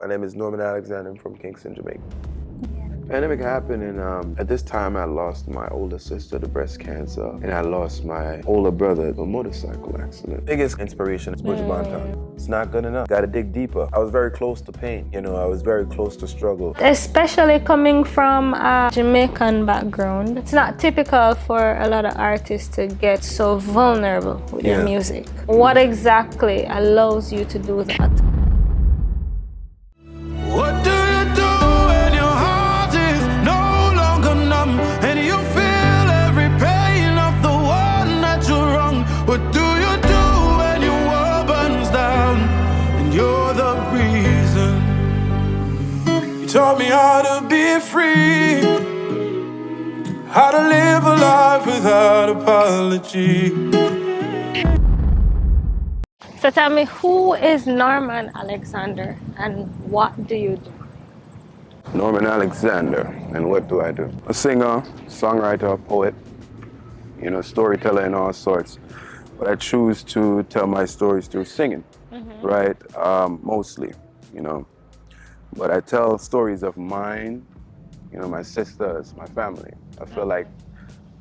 My name is Norman Alexander. I'm from Kingston, Jamaica. Pandemic happened, and at this time I lost my older sister to breast cancer, and I lost my older brother to a motorcycle accident. Biggest inspiration is Buju Banton. It's not good enough. Gotta dig deeper. I was very close to pain. I was very close to struggle. Especially coming from a Jamaican background, it's not typical for a lot of artists to get so vulnerable with their music. What exactly allows you to do that? What do you do when your heart is no longer numb and you feel every pain of the one that you wrong? What do you do when your world burns down and you're the reason? You taught me how to be free, how to live a life without apology. So tell me, who is Norman Alexander and what do you do? Norman Alexander, and what do I do? A singer, songwriter, poet, storyteller in all sorts. But I choose to tell my stories through singing, right? Mostly, But I tell stories of mine, my sisters, my family. I feel like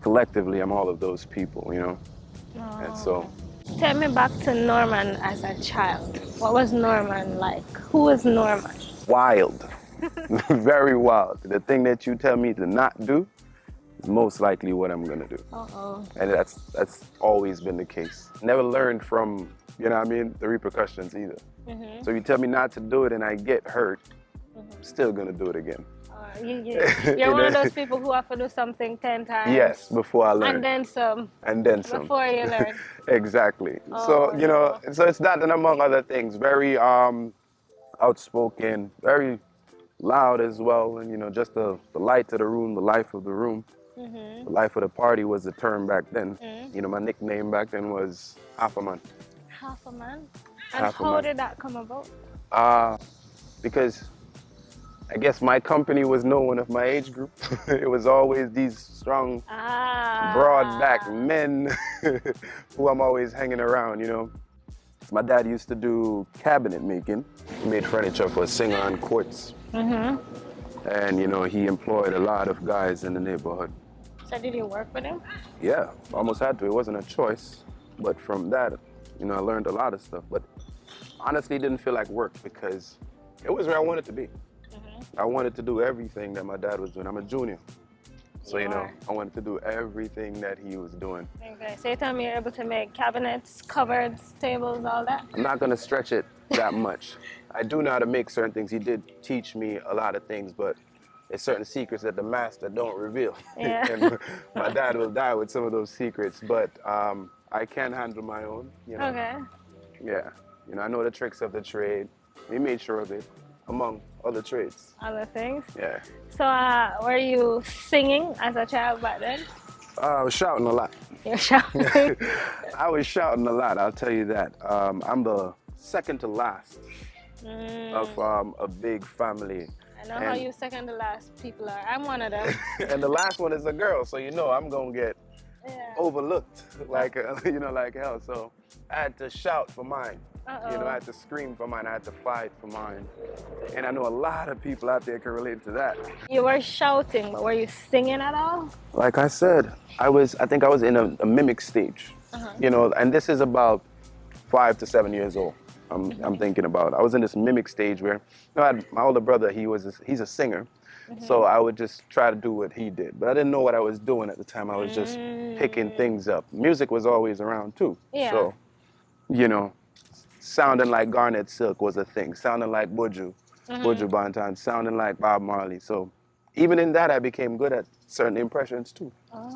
collectively I'm all of those people, And so. Take me back to Norman as a child. What was Norman like? Who was Norman? Wild. Very wild. The thing that you tell me to not do is most likely what I'm gonna do. And that's always been the case. Never learned from, the repercussions either. So you tell me not to do it and I get hurt, I'm still gonna do it again. You're one of those people who have to do something 10 times. Yes, before I learn. And then some. And then some. Before you learn. Exactly. So it's that and among other things. Very outspoken, very loud as well, and just the light of the room, the life of the room, the life of the party was the term back then. My nickname back then was Half a Man. Half a Man? And how did that come about? Because I guess my company was no one of my age group. It was always these strong, broad-backed men who I'm always hanging around, My dad used to do cabinet making. He made furniture for a singer on courts. And, he employed a lot of guys in the neighborhood. So did you work with him? Yeah, almost had to. It wasn't a choice. But from that, I learned a lot of stuff. But honestly, it didn't feel like work because it was where I wanted to be. I wanted to do everything that my dad was doing. I'm a junior. So, I wanted to do everything that he was doing. Okay, so you tell me you're able to make cabinets, cupboards, tables, all that? I'm not going to stretch it that much. I do know how to make certain things. He did teach me a lot of things, but there's certain secrets that the master don't reveal. Yeah. And my dad will die with some of those secrets, but I can handle my own. Okay. Yeah. I know the tricks of the trade. We made sure of it, among other trades. Other things? Yeah. So were you singing as a child back then? I was shouting a lot. You're shouting? I was shouting a lot, I'll tell you that. I'm the second to last of a big family. I know how you second to last people are. I'm one of them. And the last one is a girl, so I'm gonna get overlooked like hell. So I had to shout for mine. I had to scream for mine. I had to fight for mine. And I know a lot of people out there can relate to that. You were shouting, but were you singing at all? Like I said, I think I was in a mimic stage. And this is about 5 to 7 years old. I'm thinking about. I was in this mimic stage where I had my older brother. He's a singer, so I would just try to do what he did. But I didn't know what I was doing at the time. I was just picking things up. Music was always around too. Yeah. So, sounding like Garnet Silk was a thing. Sounding like Buju Banton. Sounding like Bob Marley. So even in that, I became good at certain impressions too.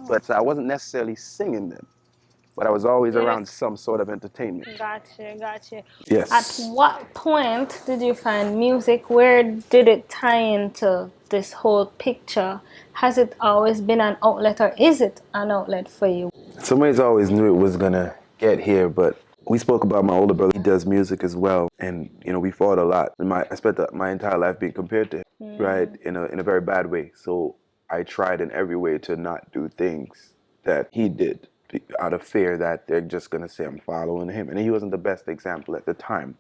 But I wasn't necessarily singing them. But I was always around some sort of entertainment. Gotcha. Yes. At what point did you find music? Where did it tie into this whole picture? Has it always been an outlet, or is it an outlet for you? Some ways I always knew it was gonna get here, but we spoke about my older brother. He does music as well, and we fought a lot. I spent my entire life being compared to him, right, in a very bad way. So I tried in every way to not do things that he did, out of fear that they're just going to say I'm following him. And he wasn't the best example at the time.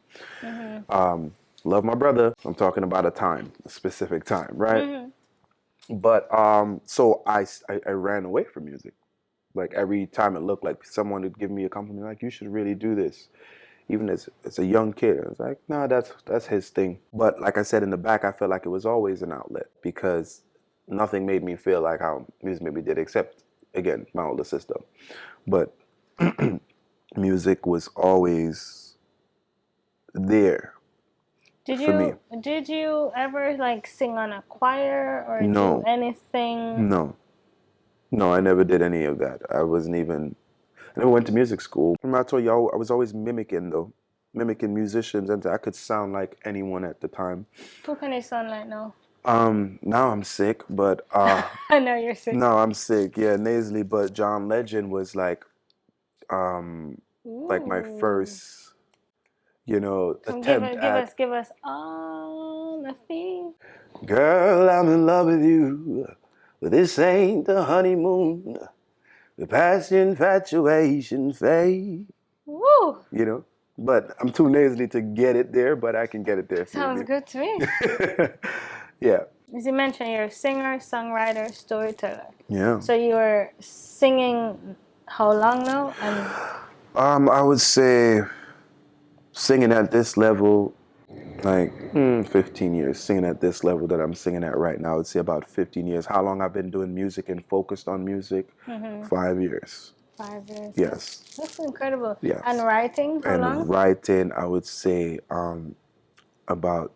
love my brother. I'm talking about a specific time, right? Mm-hmm. But so I ran away from music. Like every time it looked like someone would give me a compliment, like you should really do this. Even as a young kid, I was like, no, that's his thing. But like I said, in the back, I felt like it was always an outlet because nothing made me feel like how music made me did, except again my older sister. But music was always there Did for me. you ever like sing on a choir or do No, anything? no, no, I never did any of that. I wasn't even. I never went to music school. Remember I told you I was always mimicking though, mimicking musicians, and I could sound like anyone at the time. Who can you sound like now? Now I'm sick, but I know you're sick. no, I'm sick. Yeah, nasally. But John Legend was like my Ooh. first, Come attempt at. give us all the things. Girl, I'm in love with you, but this ain't the honeymoon. The past infatuation fade. Woo! But I'm too nasally to get it there, but I can get it there. Sounds good to me. Yeah. As you mentioned, you're a singer, songwriter, storyteller. Yeah. So you were singing how long now? And I would say singing at this level, like 15 years. Singing at this level that I'm singing at right now, I would say about 15 years. How long I've been doing music and focused on music? 5 years. 5 years. Yes. That's incredible. Yes. And writing, how long? And writing, I would say about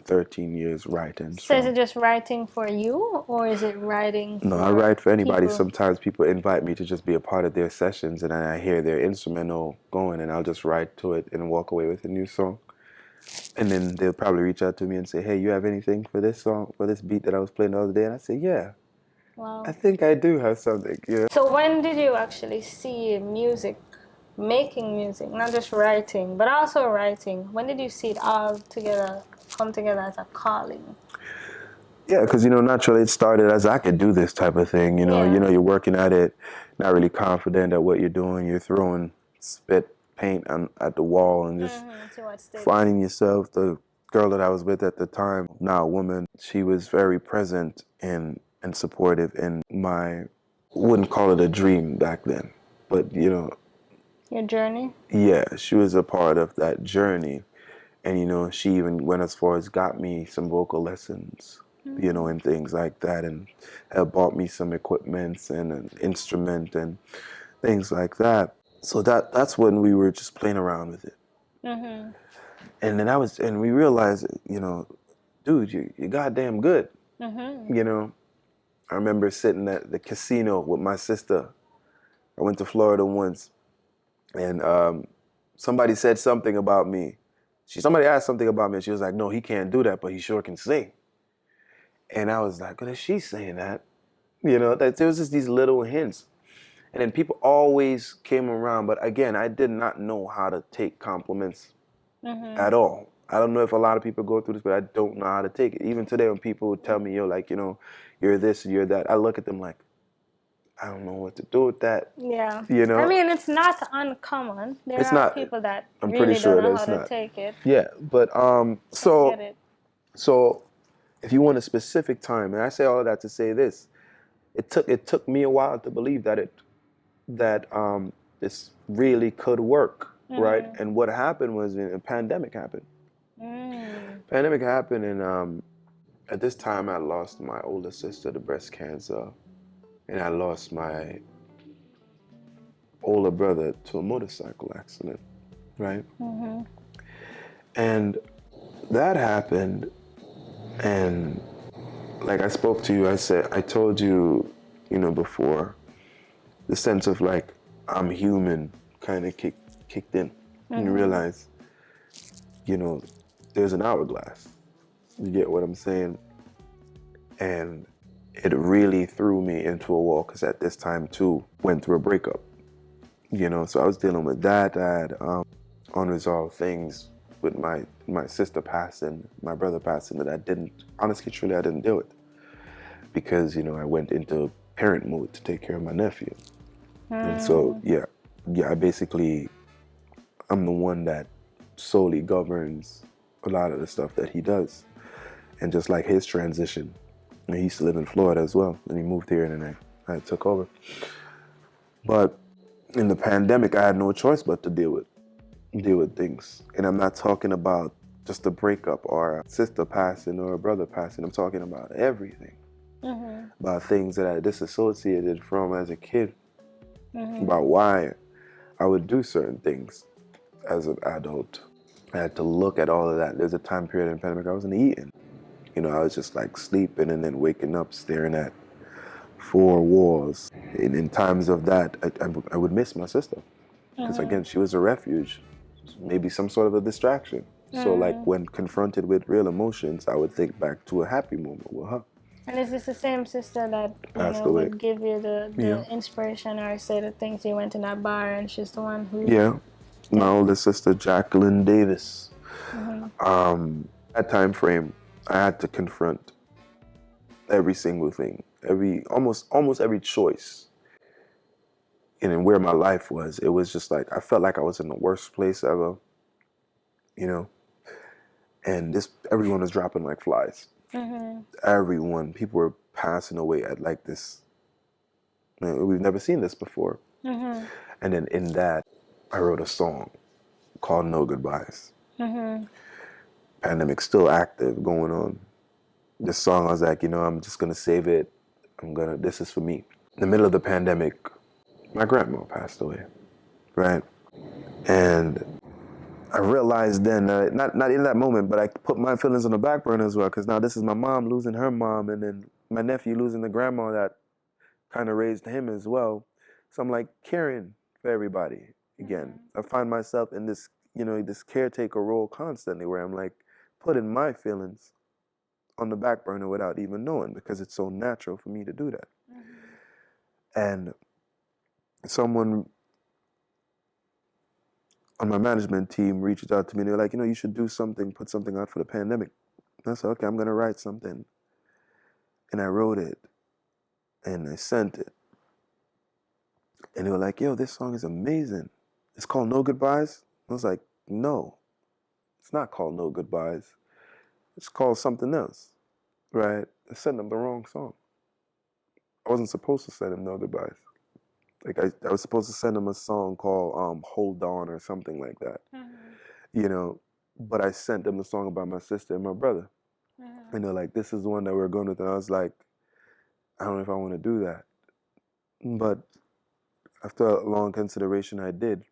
13 years writing. So is it just writing for you, or is it writing for No, I write for anybody. people? Sometimes people invite me to just be a part of their sessions, and then I hear their instrumental going, and I'll just write to it and walk away with a new song. And then they'll probably reach out to me and say, hey, you have anything for this song, for this beat that I was playing the other day? And I say, yeah, Wow. I think I do have something. So when did you actually see music, making music, not just writing, but also writing? When did you see it all together, come together as a calling? Yeah, because naturally it started as I could do this type of thing. You're working at it, not really confident at what you're doing. You're throwing spit paint at the wall and just finding yourself. The girl that I was with at the time, now a woman, she was very present and supportive in my, wouldn't call it a dream back then, but your journey. Yeah, she was a part of that journey, and she even went as far as got me some vocal lessons. And things like that, and bought me some equipments and an instrument and things like that. So that's when we were just playing around with it. And then we realized, dude, you're goddamn good. I remember sitting at the casino with my sister. I went to Florida once, and somebody said something about me. Somebody asked something about me, and she was like, no, he can't do that, but he sure can sing. And I was like, what is she saying that? That there was just these little hints. And then people always came around. But again, I did not know how to take compliments at all. I don't know if a lot of people go through this, but I don't know how to take it. Even today when people tell me, you're this and you're that, I look at them like, I don't know what to do with that. Yeah. I mean, it's not uncommon. There are people that I'm really pretty sure don't know it's how to not. take it. Yeah, but Get it. so if you want a specific time, and I say all of that to say this, it took me a while to believe that this really could work, right? And what happened was a pandemic happened. Pandemic happened, and at this time I lost my older sister to breast cancer, and I lost my older brother to a motorcycle accident, right? And that happened. And like I spoke to you, I told you, before, the sense of like, I'm human kind of kicked in. And you realize, there's an hourglass. You get what I'm saying? And it really threw me into a wall, because at this time too, went through a breakup. So I was dealing with that. I had unresolved things with my sister passing, my brother passing, that I didn't deal with, because I went into parent mode to take care of my nephew. And so I'm the one that solely governs a lot of the stuff that he does. And just like his transition, and he used to live in Florida as well, and he moved here and then I took over. But in the pandemic, I had no choice but to deal with things. And I'm not talking about just a breakup or a sister passing or a brother passing. I'm talking about everything. About things that I disassociated from as a kid, about why I would do certain things as an adult. I had to look at all of that. There's a time period in the pandemic I wasn't eating. You know, I was just like sleeping and then waking up staring at four walls. And in times of that, I would miss my sister. Because again, she was a refuge, maybe some sort of a distraction. So like when confronted with real emotions, I would think back to a happy moment with her. And is this the same sister that Passed away. would give you the inspiration or say the things you went in that bar and she's the one who... Yeah, my older sister, Jacqueline Davis. That time frame, I had to confront every single thing, almost every choice. And where my life was, it was just like, I felt like I was in the worst place ever, you know? And everyone was dropping like flies. Everyone, people were passing away at like this, we've never seen this before. And then in that, I wrote a song called No Goodbyes. Pandemic still active, going on. This song, I was like, I'm just gonna save it. This is for me. In the middle of the pandemic, my grandma passed away, right? And I realized then, not in that moment, but I put my feelings on the back burner as well, because now this is my mom losing her mom, and then my nephew losing the grandma that kind of raised him as well. So I'm like caring for everybody again. I find myself in this, this caretaker role constantly, where I'm like putting my feelings on the back burner without even knowing, because it's so natural for me to do that. And someone on my management team reached out to me and they were like, you should do something, put something out for the pandemic. And I said, okay, I'm gonna write something. And I wrote it and I sent it. And they were like, yo, this song is amazing. It's called No Goodbyes? I was like, no, it's not called No Goodbyes. It's called something else, right? I sent them the wrong song. I wasn't supposed to send them No Goodbyes. Like I was supposed to send them a song called Hold On or something like that, but I sent them the song about my sister and my brother. And they're like, this is the one that we're going with. And I was like, I don't know if I want to do that. But after a long consideration, I did.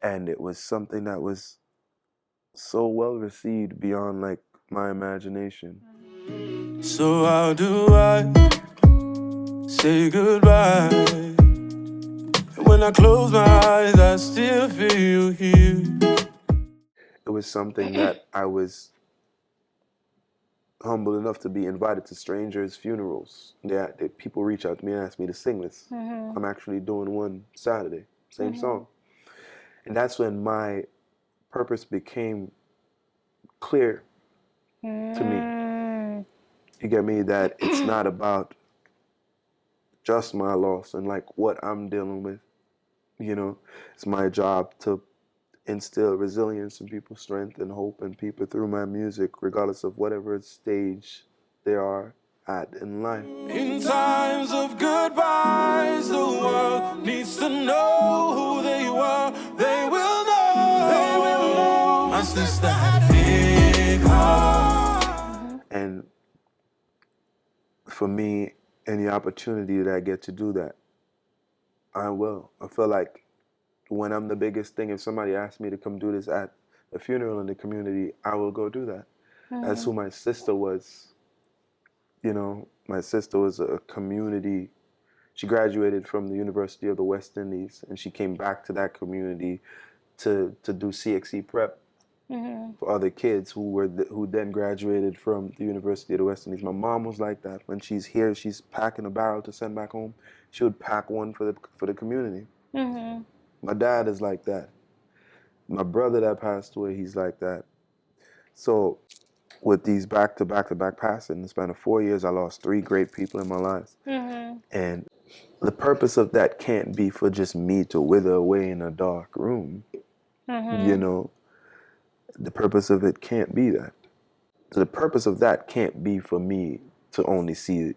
And it was something that was so well received beyond like my imagination. So how do I say goodbye? When I close my eyes, I still feel you here. It was something that I was humble enough to be invited to strangers' funerals. That people reach out to me and ask me to sing this. I'm actually doing one Saturday, same song. And that's when my purpose became clear to me. You get me? That it's not about just my loss and like what I'm dealing with. It's my job to instill resilience in people's strength and hope in people through my music, regardless of whatever stage they are at in life. In times of goodbyes, the world needs to know who they were. They will know. They will know. My sister had a big heart. And for me, any opportunity that I get to do that, I will. I feel like when I'm the biggest thing, if somebody asks me to come do this at a funeral in the community, I will go do that. That's who my sister was. My sister was a community. She graduated from the University of the West Indies, and she came back to that community to do CXC prep for other kids who then graduated from the University of the West Indies. My mom was like that. When she's here, she's packing a barrel to send back home. She would pack one for the community. My dad is like that. My brother that passed away, he's like that. So with these back-to-back passing, in the span of 4 years, I lost 3 great people in my life. And the purpose of that can't be for just me to wither away in a dark room. the purpose of it can't be that. So the purpose of that can't be for me to only see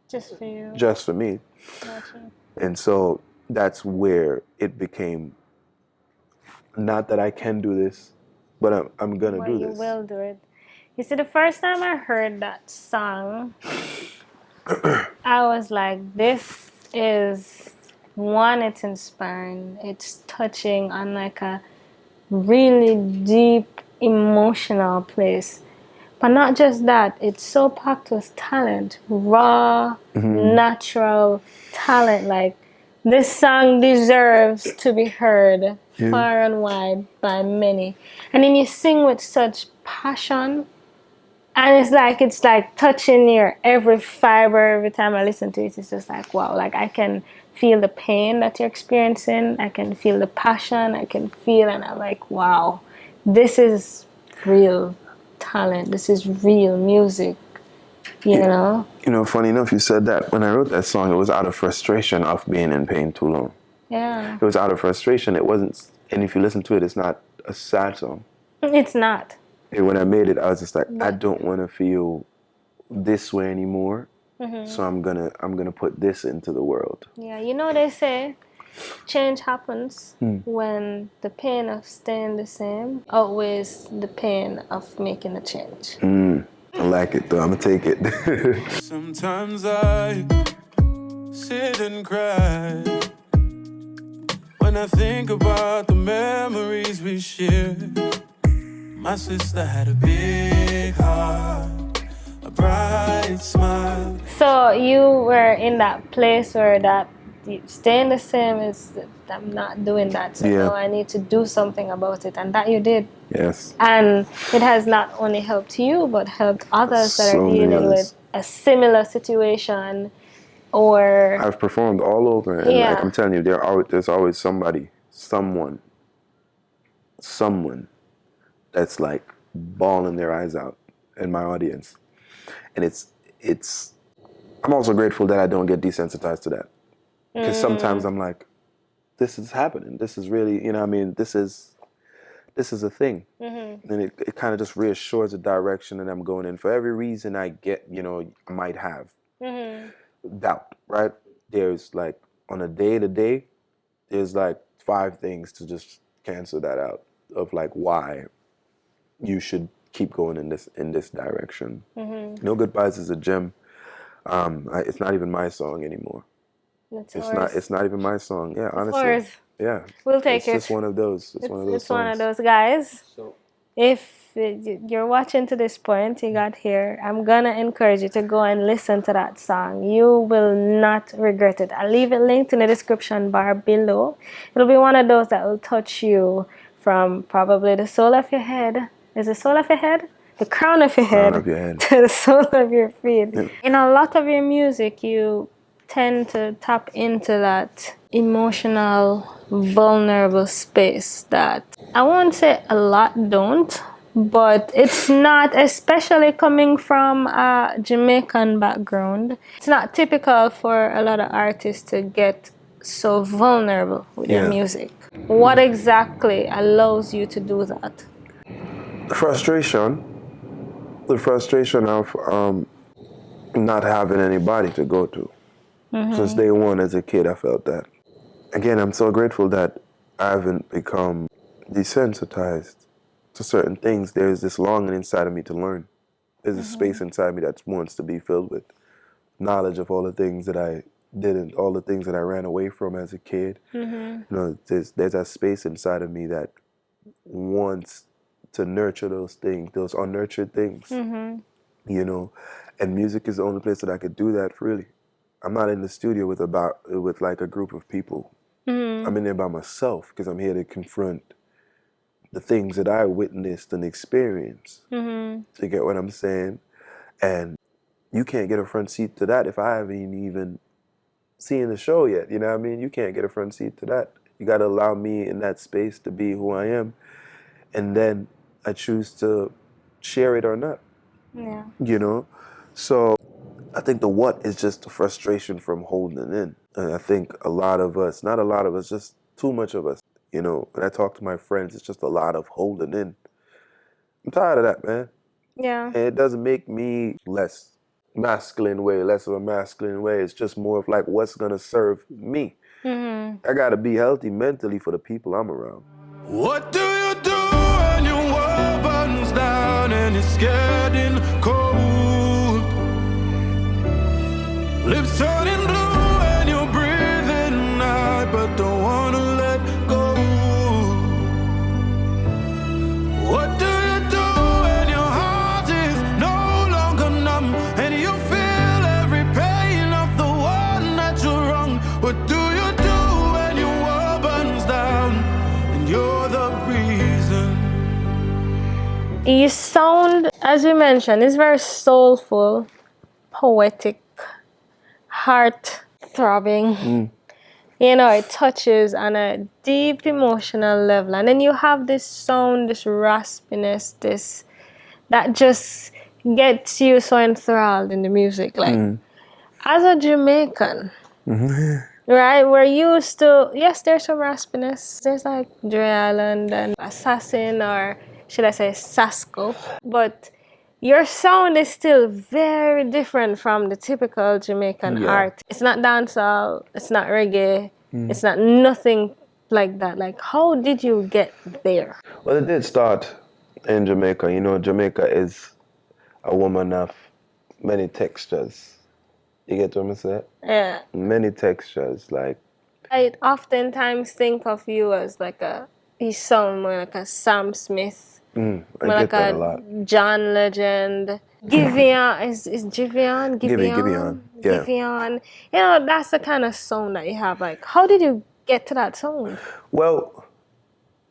Just for you. just for me. Gotcha. And so that's where it became not that I can do this, but I'm gonna But do you this. will do it. You see, the first time I heard that song, I was like, this is one, it's inspiring, it's touching on like a really deep emotional place. But not just that, it's so packed with talent, raw, natural talent. Like, this song deserves to be heard far and wide by many. And then you sing with such passion, and it's like touching your every fiber every time I listen to it. It's just like, wow, like I can feel the pain that you're experiencing. I can feel the passion. I can feel, and I'm like, wow, this is real talent. This is real music, you know? You know, funny enough, you said that. When I wrote that song, it was out of frustration of being in pain too long. Yeah. It was out of frustration. It wasn't, and if you listen to it, it's not a sad song. It's not. And when I made it, I was just like, I don't want to feel this way anymore. So I'm gonna put this into the world. Yeah, you know, they say change happens when the pain of staying the same outweighs the pain of making a change. I like it though. I'm gonna take it. Sometimes I sit and cry when I think about the memories we shared. My sister had a big heart, a bright smile. So you were in that place where that staying the same is, I'm not doing that. So now I need to do something about it, and that you did. Yes. And it has not only helped you, but helped others that So are many dealing others. with a similar situation, or I've performed all over, and like I'm telling you, there's always someone that's like bawling their eyes out in my audience, and it's. I'm also grateful that I don't get desensitized to that, because sometimes I'm like, this is happening. This is really, you know, what I mean, this is a thing, and it kind of just reassures the direction that I'm going in. For every reason I get, you know, I might have doubt, right? There's like on a day to day, there's like 5 things to just cancel that out of like why you should keep going in this direction. No Goodbyes is a gem. It's not even my song anymore. It's not even my song. Yeah, honestly. ours. Yeah. We'll take it's it. Just one of those. It's one of those It's one of songs. those guys. If you're watching to this point, you got here, I'm gonna encourage you to go and listen to that song. You will not regret it. I'll leave it linked in the description bar below. It'll be one of those that will touch you from probably the sole of your head. Is the sole of your head? The crown of your head, of your head. to the sole of your feet. In a lot of your music, you tend to tap into that emotional, vulnerable space that I won't say a lot don't, but it's not, especially coming from a Jamaican background, it's not typical for a lot of artists to get so vulnerable with their music. What exactly allows you to do that? The frustration of not having anybody to go to. Since day one as a kid, I felt that. Again, I'm so grateful that I haven't become desensitized to certain things. There's this longing inside of me to learn. There's a space inside me that wants to be filled with knowledge of all the things that I didn't, all the things that I ran away from as a kid. You know, there's that space inside of me that wants to nurture those things, those unnurtured things. You know, and music is the only place that I could do that freely. I'm not in the studio with like a group of people. I'm in there by myself because I'm here to confront the things that I witnessed and experienced. You get what I'm saying? And you can't get a front seat to that if I haven't even seen the show yet. You know what I mean? You can't get a front seat to that. You got to allow me in that space to be who I am. And then I choose to share it or not. Yeah. You know? So I think the what is just the frustration from holding it in. And I think a lot of us, not a lot of us, just too much of us, you know, when I talk to my friends, it's just a lot of holding in. I'm tired of that, man. Yeah. And it doesn't make me less less of a masculine way. It's just more of like what's gonna serve me. I gotta be healthy mentally for the people I'm around. What do you do when your world burns down and it's getting cold? Lips turning blue and you're breathing out but don't wanna let go. What do you do when your heart is no longer numb and you feel every pain of the one that you wrong? What do you do when your world burns down and you're the reason? You sound, as we mentioned, is very soulful, poetic, heart throbbing. You know, it touches on a deep emotional level. And then you have this sound, this raspiness, this that just gets you so enthralled in the music. Like, as a Jamaican, right, we're used to, yes, there's some raspiness. There's like Dre Island and Assassin, or should I say Sasco. But your sound is still very different from the typical Jamaican art. It's not dancehall, it's not reggae, it's not nothing like that. Like, how did you get there? Well, it did start in Jamaica. You know, Jamaica is a woman of many textures. You get what I'm saying? Yeah. Many textures, like I oftentimes think of you as like you sound more like a Sam Smith, I more get like that a a lot. John Legend. Giveon, is Giveon? Giveon, yeah. Giveon. You know, that's the kind of sound that you have. Like, how did you get to that sound? Well,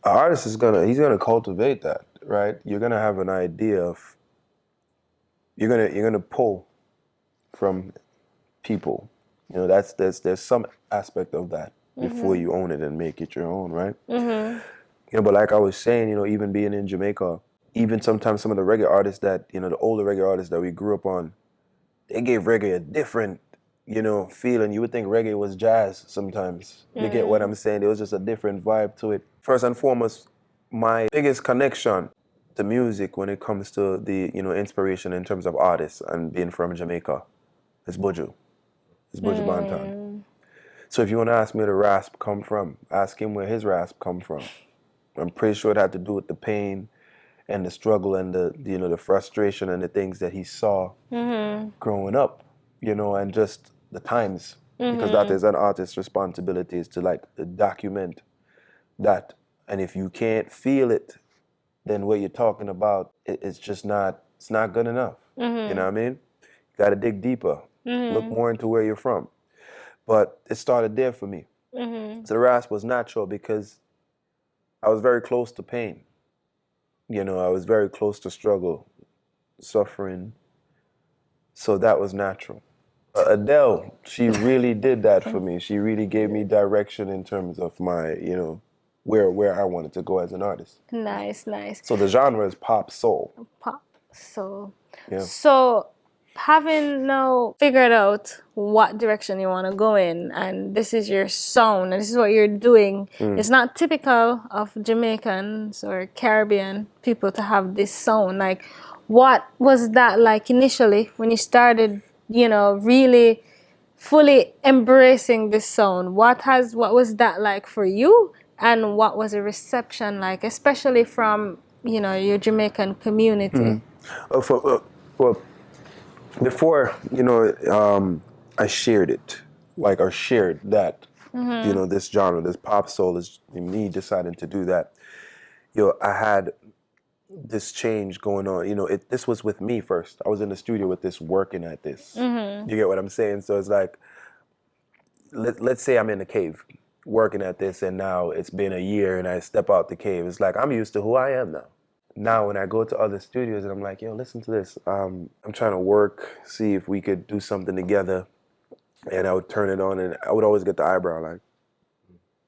an artist he's gonna cultivate that, right? You're gonna have an idea of you're gonna pull from people. You know, there's some aspect of that before you own it and make it your own, right? You know, but like I was saying, you know, even being in Jamaica, even sometimes some of the reggae artists that, you know, the older reggae artists that we grew up on, they gave reggae a different, you know, feeling. You would think reggae was jazz sometimes. You get what I'm saying? There was just a different vibe to it. First and foremost, my biggest connection to music when it comes to the, you know, inspiration in terms of artists and being from Jamaica is Buju. It's Buju Banton. So if you want to ask me where the rasp come from, ask him where his rasp come from. I'm pretty sure it had to do with the pain and the struggle and the you know the frustration and the things that he saw growing up, you know, and just the times, because that is an artist's responsibility, is to like document that. And if you can't feel it, then what you're talking about, it's just it's not good enough. You know what I mean? You got to dig deeper, look more into where you're from. But it started there for me. So the rasp was natural because I was very close to pain. You know, I was very close to struggle, suffering. So that was natural. Adele, she really did that for me. She really gave me direction in terms of my, you know, where I wanted to go as an artist. Nice, nice. So the genre is pop soul. Pop soul. Yeah. So, having now figured out what direction you want to go in, and this is your sound, and this is what you're doing, it's not typical of Jamaicans or Caribbean people to have this sound. Like, what was that like initially when you started, you know, really fully embracing this sound? What was that like for you, and what was the reception like, especially from, you know, your Jamaican community? Well, before, you know, I shared it, like, or shared that, you know, this genre, this pop soul, is me deciding to do that. You know, I had this change going on. You know, this was with me first. I was in the studio with this, working at this. You get what I'm saying? So it's like, let's say I'm in the cave working at this, and now it's been a year and I step out the cave. It's like I'm used to who I am now. Now when I go to other studios and I'm like, yo, listen to this. I'm trying to work, see if we could do something together. And I would turn it on and I would always get the eyebrow, like,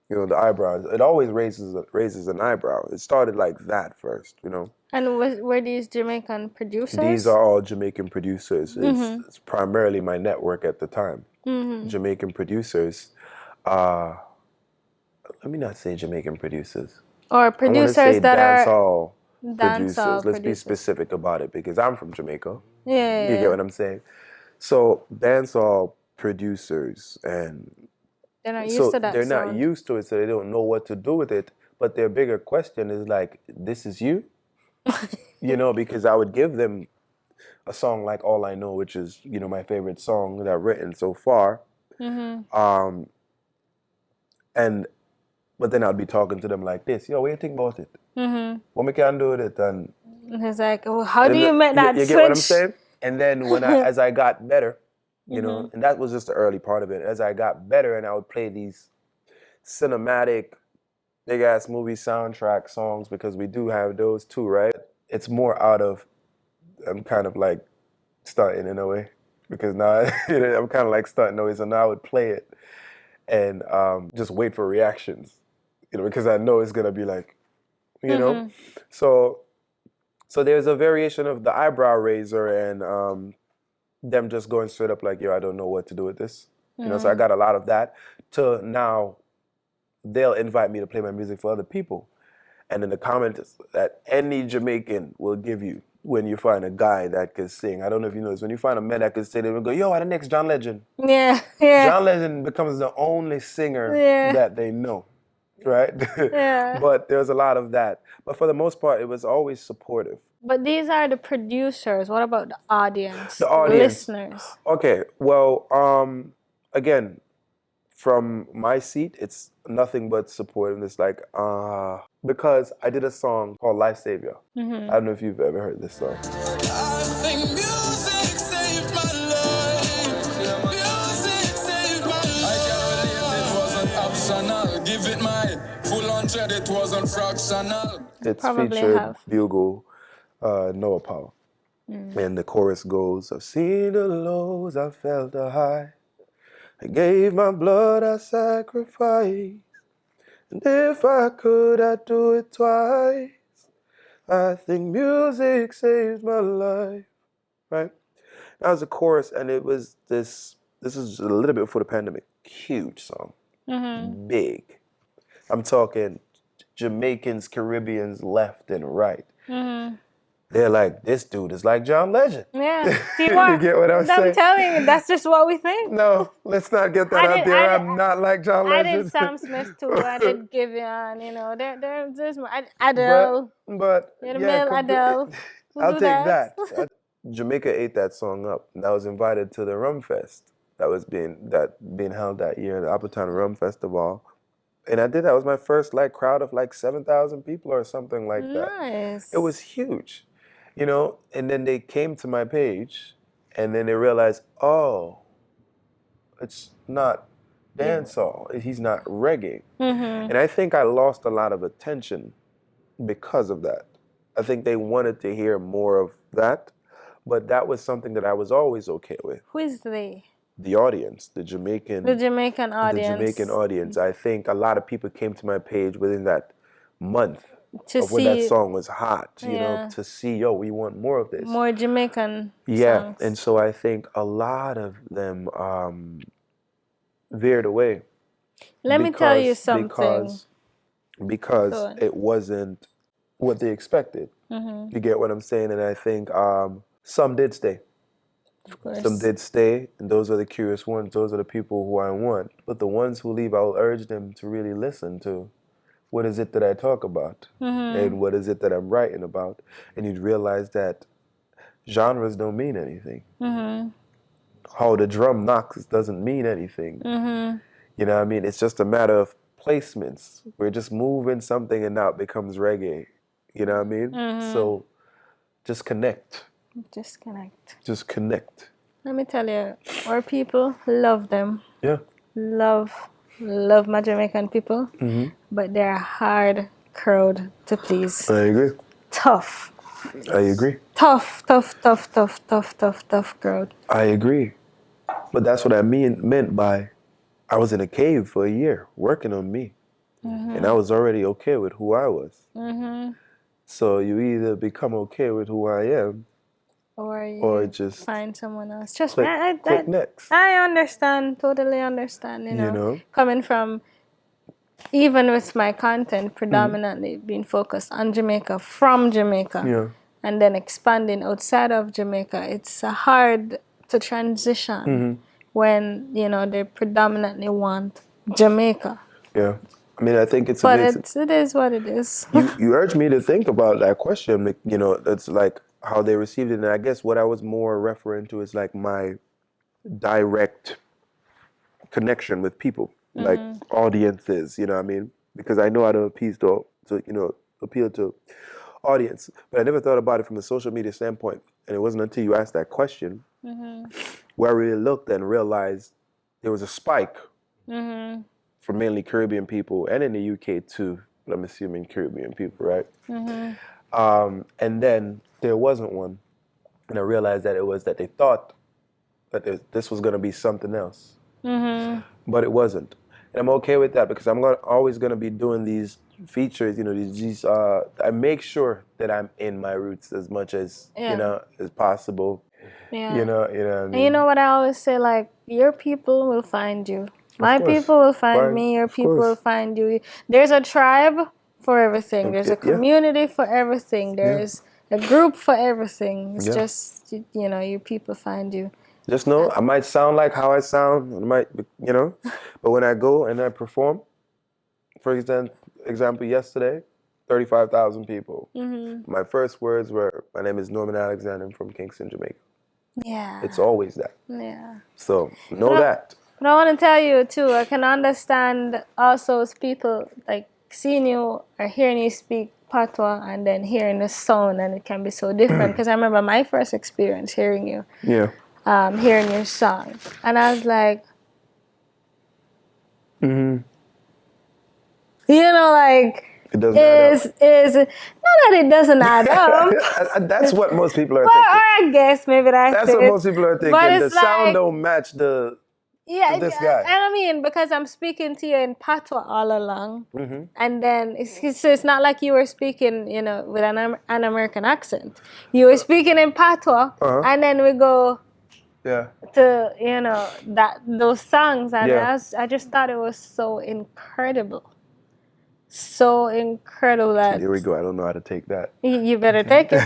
you know, the eyebrows. It always raises an eyebrow. It started like that first, you know. And were these Jamaican producers? These are all Jamaican producers. It's primarily my network at the time. Jamaican producers. Let me not say Jamaican producers. Or producers that are dancehall Dancehall Let's be producers. specific about it because I'm from Jamaica. Yeah. You get what I'm saying? So dancehall producers and They're not used so to that they're not sound. used to it, so they don't know what to do with it. But their bigger question is like, this is you? You know, because I would give them a song like All I Know, which is, you know, my favorite song that I've written so far. Mm-hmm. And but then I'd be talking to them like this, yo, what do you think about it? Mm-hmm. What we can do with it? And It's like, well, how do you make that you switch? get what I'm saying? And then as I got better, you know, Mm-hmm. and that was just the early part of it. As I got better and I would play these cinematic, big ass movie soundtrack songs because we do have those too, right? It's more out of, I'm kind of like stunting in a way because now I'm kind of like stunting always, and now I would play it and just wait for reactions, you know, because I know it's gonna be like, you know, so there's a variation of the eyebrow raiser and them just going straight up like, yo, I don't know what to do with this, you know. So I got a lot of that. To now, they'll invite me to play my music for other people, and in the comments that any Jamaican will give you when you find a guy that can sing. I don't know if you know this. When you find a man that can sing, they will go, yo, I'm the next John Legend. Yeah, yeah. John Legend becomes the only singer Yeah. that they know, right? Yeah. But there's a lot of that. But for the most part, it was always supportive. But these are the producers. What about the audience? The audience. Listeners. Okay, well, again, from my seat, it's nothing but supportive. It's like, because I did a song called Life Savior. I don't know if you've ever heard this song. I think music saved my life. Music saved my life. I can't relate, it wasn't optional. Give it my full 100, it wasn't fractional. It's Probably featured have. Bugle, Noah Powell. And the chorus goes, I've seen the lows, I felt the high. I gave my blood, I sacrificed. And if I could, I'd do it twice. I think music saved my life. Right? That was the chorus, and it was this is a little bit before the pandemic. Huge song. Big. I'm talking Jamaicans, Caribbeans, left and right. They're like, this dude is like John Legend. Yeah. You get what I'm saying? I'm telling you, that's just what we think. No, let's not get that out there. I'm not like John I Legend. did Sam Smith too. I did Giveon. You know, there's more. Adele. But You're the yeah, male Adele. I'll do take that. that. Jamaica ate that song up. And I was invited to the Rum Fest that was being held that year, the Uppertown Rum Festival. And I did that. It was my first crowd of 7,000 people or something like that. Nice. It was huge, you know. And then they came to my page, and then they realized, oh, it's not dancehall. He's not reggae. And I think I lost a lot of attention because of that. I think they wanted to hear more of that, but that was something that I was always okay with. Who is they? The audience, the Jamaican audience. The Jamaican audience. I think a lot of people came to my page within that month of when that song was hot, you know, to see, yo, we want more of this. More Jamaican songs. And so I think a lot of them veered away. Let me tell you something. Because it wasn't what they expected. You get what I'm saying? And I think some did stay. Of course. Some did stay, and those are the curious ones. Those are the people who I want. But the ones who leave, I will urge them to really listen to what is it that I talk about and what is it that I'm writing about. And you'd realize that genres don't mean anything. How the drum knocks doesn't mean anything. You know what I mean? It's just a matter of placements. We're just moving something and now it becomes reggae. You know what I mean? So just connect. Just connect. Let me tell you, our people love them. Yeah. Love my Jamaican people. But they're a hard crowd to please. I agree. Tough. I agree. Tough crowd. I agree. But that's what I meant by I was in a cave for a year working on me. And I was already okay with who I was. So you either become okay with who I am or just find someone else. Just click next. I understand, totally understand, you know. Coming from even with my content predominantly being focused on Jamaica, from Jamaica, Yeah. and then expanding outside of Jamaica, it's hard to transition when, you know, they predominantly want Jamaica. Yeah. I mean, I think it's But amazing. it is what it is. You urged me to think about that question. Like, you know, that's like how they received it. And I guess what I was more referring to is like my direct connection with people, like audiences, you know what I mean? Because I know how to appeal to audience. But I never thought about it from a social media standpoint. And it wasn't until you asked that question where I really looked and realized there was a spike for mainly Caribbean people and in the UK too, but I'm assuming Caribbean people, right? And then there wasn't one. And I realized that it was that they thought that this was going to be something else. But it wasn't. And I'm okay with that because I'm always going to be doing these features, you know, I make sure that I'm in my roots as much as, you know, as possible. Yeah. You know what I mean? And you know what I always say, like, your people will find you. My course. people will find me, your Of people course. will find you. There's a tribe for everything. There's a Okay, yeah. community for everything. There's a group for everything. It's Yeah. just, you know, your people find you. Just know I might sound like how I sound, I might, you know, but when I go and I perform, for example, yesterday, 35,000 people. My first words were, my name is Norman Alexander, I'm from Kingston, Jamaica. Yeah. It's always that. Yeah. So know that. But I want to tell you too, I can understand also as people like seeing you or hearing you speak patois and then hearing the sound, and it can be so different. Because I remember my first experience hearing you, Yeah. Hearing your song, and I was like, you know, like, It doesn't add up. is not that it doesn't add up. That's what most people are Or thinking. I guess maybe That's what most people are thinking. But The it's sound like, don't match the this guy. And I mean, because I'm speaking to you in patois all along, and then it's not like you were speaking, you know, with an American accent. You were speaking in patois, and then we go to, you know, those songs, and I just thought it was so incredible. So incredible that Here we go. I don't know how to take that. you better take it.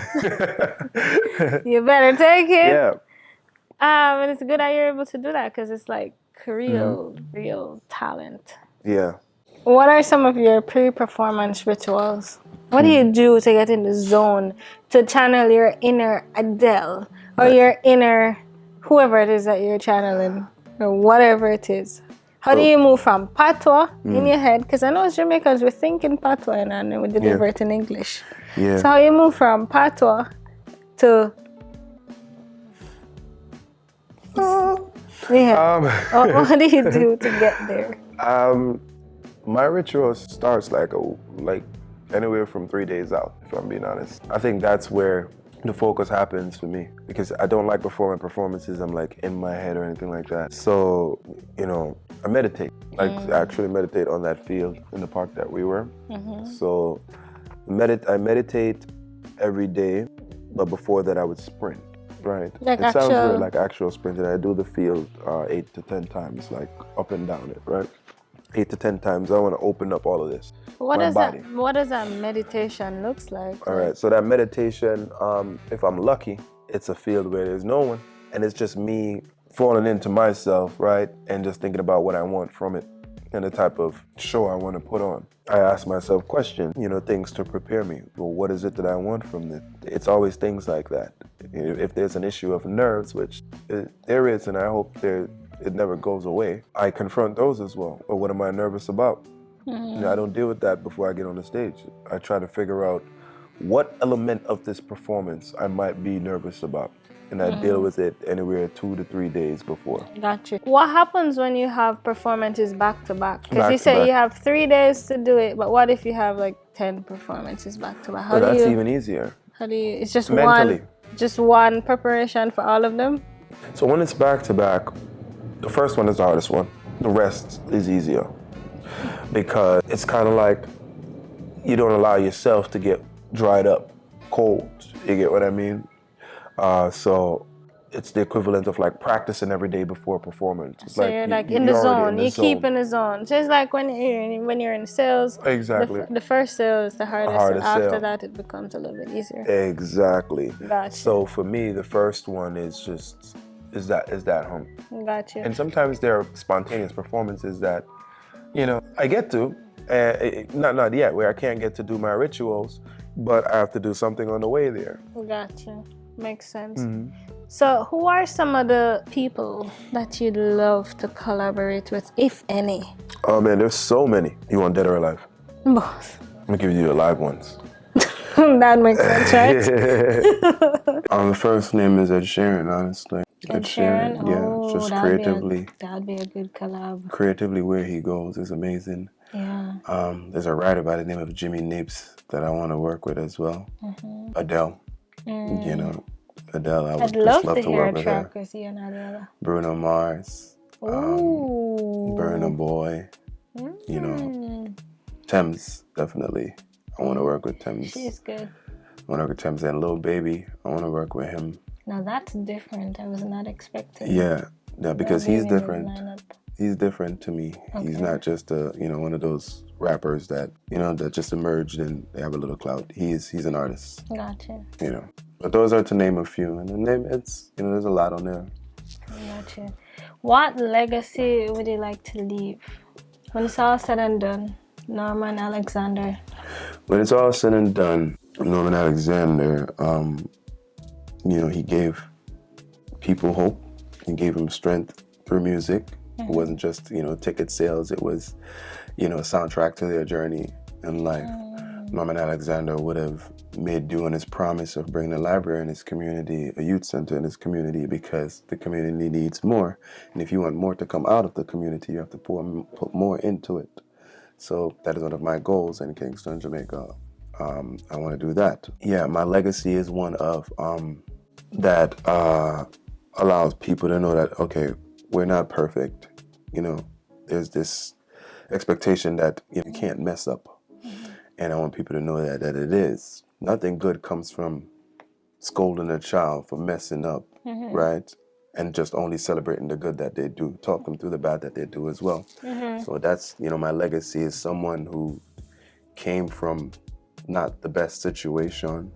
You better take it. Yeah. And it's good that you're able to do that because it's like real talent. Yeah. What are some of your pre-performance rituals? What do you do to get in the zone, to channel your inner Adele or your inner whoever it is that you're channeling or whatever it is? How do you move from patois in your head? Because I know as Jamaicans, we think in patois and then we deliver it in English. Yeah. So how you move from patois to... what do you do to get there? My ritual starts like anywhere from 3 days out, if I'm being honest. I think that's where the focus happens for me because I don't like performing performances I'm like in my head or anything like that. So, you know, I meditate, like actually meditate on that field in the park that we were. So I meditate every day, but before that I would sprint, right? Like it sounds weird, like actual sprinting. I do the field 8 to 10 times, like up and down it, right? 8 to 10 times. I want to open up all of this. What does that meditation looks like? All right, so that meditation, if I'm lucky, it's a field where there's no one, and it's just me falling into myself, right, and just thinking about what I want from it and the type of show I want to put on. I ask myself questions, you know, things to prepare me. Well, what is it that I want from it? It's always things like that. If there's an issue of nerves, which there is, and I hope it never goes away, I confront those as well. Or what am I nervous about? You know, I don't deal with that before I get on the stage. I try to figure out what element of this performance I might be nervous about. And I deal with it anywhere 2 to 3 days before. Got you. What happens when you have performances back to back? Because you say you have 3 days to do it, but what if you have like 10 performances back to back? That's even easier. How do you, it's just mentally. one preparation for all of them? So when it's back to back, the first one is the hardest one. The rest is easier. Because it's kind of like you don't allow yourself to get dried up, cold. You get what I mean? So it's the equivalent of like practicing every day before a performance. It's So like you're like in the you're already zone. in the You keep zone. in the zone. So it's like when you're in sales. Exactly. The first sale is the hardest. Hardest After sale. that, it becomes a little bit easier. Exactly. Gotcha. So for me, the first one is that home. Got you. And sometimes there are spontaneous performances that, you know, I get to, not yet, where I can't get to do my rituals, but I have to do something on the way there. Gotcha. Makes sense. So who are some of the people that you'd love to collaborate with, if any? Oh man, there's so many. You want dead or alive? Both. I'm gonna give you the live ones. That makes sense, right? The first name is Ed Sheeran, honestly. Ed Sheeran? Yeah, Oh, just creatively. That'd be a good collab. Creatively, where he goes is amazing. Yeah. There's a writer by the name of Jimmy Nibs that I want to work with as well. Adele. You know, Adele, I would I'd just love love to to hear work a with track her. with you and Adele. Bruno Mars. Ooh. Burna Boy. You know, Thames, definitely. I want to work with Thames. She's good. I want to work with Thames and Lil Baby. I want to work with him. Now that's different. I was not expecting. Yeah, because he's Lil Baby different. lineup. He's different to me. He's not just one of those rappers that, that just emerged and they have a little clout. He's an artist. Gotcha. But those are to name a few. And the name, it's, there's a lot on there. Gotcha. What legacy would you like to leave? When it's all said and done, Norman Alexander. When it's all said and done, Norman Alexander, he gave people hope. He gave them strength through music. It wasn't just, ticket sales. It was, a soundtrack to their journey in life. Norman Alexander would have made due on his promise of bringing a library in his community, a youth center in his community, because the community needs more. And if you want more to come out of the community, you have to put more into it. So that is one of my goals in Kingston, Jamaica. I want to do that. Yeah, my legacy is one of that allows people to know that, okay, we're not perfect. There's this expectation that you can't mess up. And I want people to know that it is. Nothing good comes from scolding a child for messing up, right? And just only celebrating the good that they do. Talk them through the bad that they do as well. So that's, my legacy is someone who came from not the best situation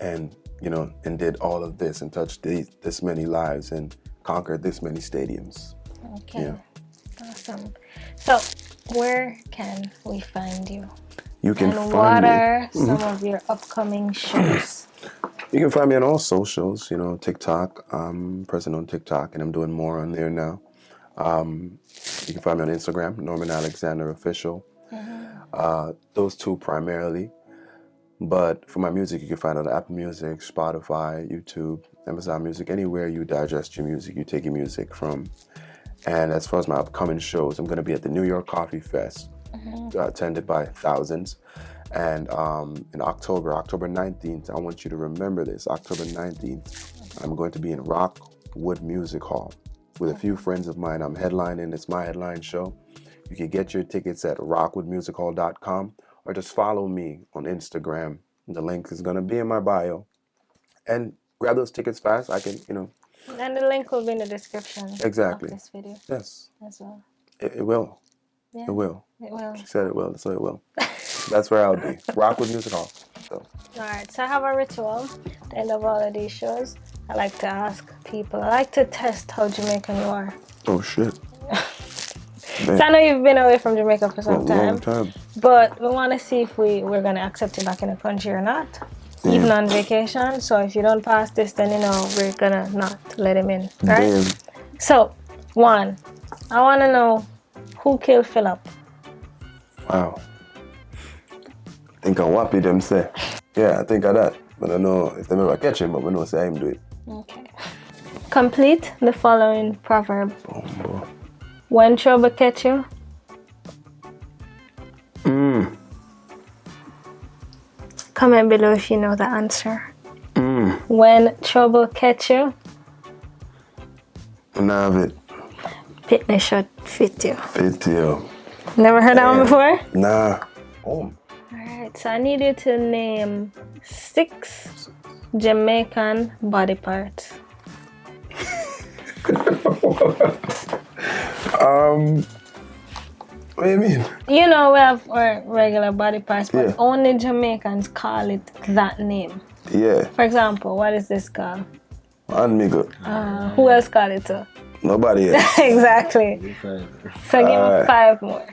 and, and did all of this and touched this many lives and conquered this many stadiums. Okay. Yeah. Awesome. So, where can we find you? You can and find what me. are some of your upcoming shows? You can find me on all socials, TikTok. I'm present on TikTok and I'm doing more on there now. You can find me on Instagram, Norman Alexander Official. Those two primarily. But for my music, you can find it on Apple Music, Spotify, YouTube, Amazon Music, anywhere you digest your music, you take your music from. And as far as my upcoming shows, I'm going to be at the New York Coffee Fest, attended by thousands. And in October 19th, I want you to remember this, October 19th, I'm going to be in Rockwood Music Hall with a few friends of mine. I'm headlining, it's my headline show. You can get your tickets at rockwoodmusichall.com or just follow me on Instagram. The link is going to be in my bio. And grab those tickets fast. I can, And the link will be in the description Exactly. of this video Yes. as well. It will. Yeah, It will. it will. She said it will, so it will. That's where I'll be. Rockwood Music Hall. So. All right, so I have a ritual at the end of all of these shows. I like to ask people, I like to test how Jamaican you are. Oh, shit. So I know you've been away from Jamaica for some Long time. But we want to see if we're going to accept you back in the country or not. Even on vacation. So if you don't pass this, then, we're going to not let him in. Right? Damn. So, one, I want to know who killed Philip. Wow. I think I'm wappy, them say. Yeah, I think of that. But I know if they ever catch him, but we know say him do it. Okay. Complete the following proverb. Boom, boom. When trouble catch you. Comment below if you know the answer. When trouble catch you. Now it. Pitney shot fit you. Fit you. Never heard that one before? Nah. Oh. Alright, so I need you to name 6 Jamaican body parts. What do you mean? You know, we have our regular body parts, but Yeah. only Jamaicans call it that name. Yeah, For example, what is this called? unmiggle. Who else called it too? Nobody else. Exactly. So give me 5 more.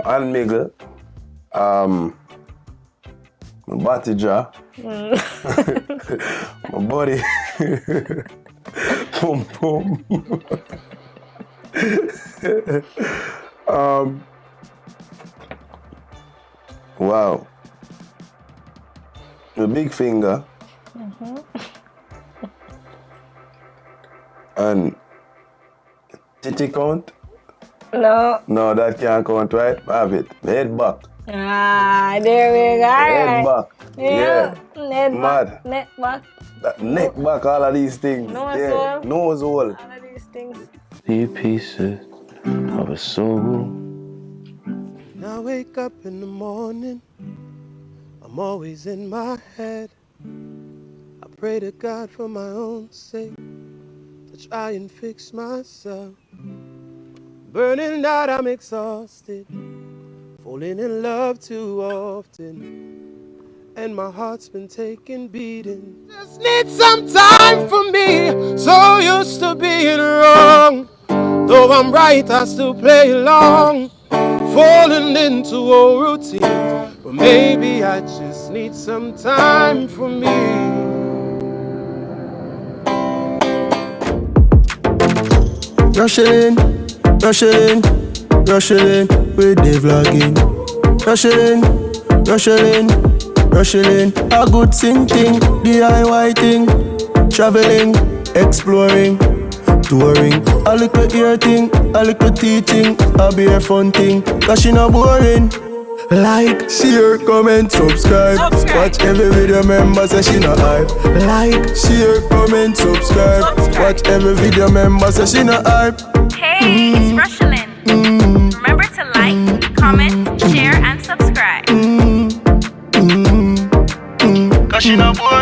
Unmiggle. My body jaw. My body. Boom boom. Wow. The big finger. And titty count? No. No, that can't count, right? Have it. Head back. There we go. Head back. Yeah. Neck Mad. back. Neck back. Neck back, all of these things. Nose yeah. hole. Nose hole. All of these things. The pieces of a soul. I wake up in the morning, I'm always in my head. I pray to God for my own sake, to try and fix myself. Burning out, I'm exhausted, falling in love too often, and my heart's been taking beating. Just need some time for me, so used to being wrong. Though I'm right, I still play along, falling into a routine. But maybe I just need some time for me. Rushing in, rushing in, rushing in with the vlogging. Rushing in, rushing in, rushing in. A good sing thing, DIY thing. Traveling, exploring, touring. A little ear thing, a little teaching. A be a fun thing, cause she not boring. Like, share, comment, subscribe. Watch every video, member say she not hype. Like, share, comment, subscribe. Watch every video, member say she not hype. Hey, it's Rushlin. Remember to like, comment, share, and subscribe. Cause she not boring.